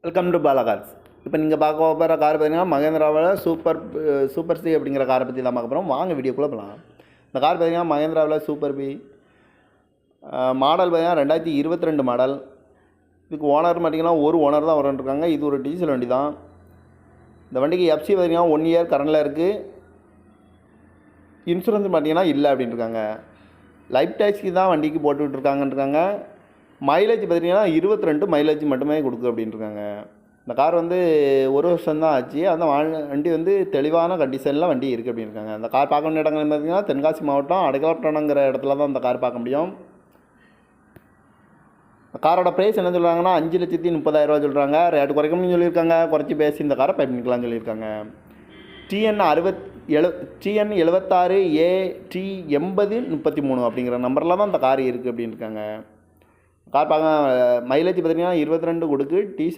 Welcome to Bala cars. இப்போ நீங்கள் பார்க்க போகிற கார் பார்த்தீங்கன்னா மகேந்திராவில் சூப்பர் சி அப்படிங்கிற காரை பற்றி தான் பார்க்க போகிறோம். வாங்க வீடியோக்குள்ளே போகலாம். இந்த கார் பார்த்தீங்கன்னா மகேந்திராவில் சூப்பர் பி மாடல் பார்த்தீங்கன்னா 2022 மாடல். இதுக்கு ஓனர் பார்த்தீங்கன்னா ஒரு ஓனர் தான் வரன்ட்ருக்காங்க. இது ஒரு டீசல் வண்டி தான். இந்த வண்டிக்கு எஃப்சி பார்த்தீங்கன்னா 1 இயர் கரண்டில் இருக்குது. இன்சூரன்ஸ் பார்த்தீங்கன்னா இல்லை அப்படின்ட்டுருக்காங்க. லைஃப் டேக்ஸுக்கு தான் வண்டிக்கு போட்டு விட்டுருக்காங்கன்றாங்க. மைலேஜ் பார்த்தீங்கன்னா 22 மைலேஜ் மட்டுமே கொடுக்கு அப்படின்ட்டுருக்காங்க. இந்த கார் வந்து 1 வருஷம் தான் ஆச்சு. அந்த வண்டி வந்து தெளிவான கண்டிஷனில் வண்டி இருக்குது அப்படின்ட்டுருக்காங்க. இந்த கார் பார்க்க வேண்டிய இடங்கள் பார்த்தீங்கன்னா தென்காசி மாவட்டம் அடைக்கலப்பட்டணங்கிற இடத்துல தான் இந்த கார் பார்க்க முடியும். காரோட ப்ரைஸ் என்ன சொல்கிறாங்கன்னா 5,30,000 சொல்கிறாங்க. ரேட்டு குறைக்கணும்னு சொல்லியிருக்காங்க. குறைச்சி பேசி இந்த காரை பை பண்ணிக்கலாம்னு சொல்லியிருக்காங்க. TN 76 AT 8033 அப்படிங்கிற நம்பரில் தான் இந்த கார் இருக்குது அப்படின்ட்டுருக்காங்க. கார் பார்க்க மைலேஜ் பார்த்தீங்கன்னா 22 கொடுக்கு. டீசல்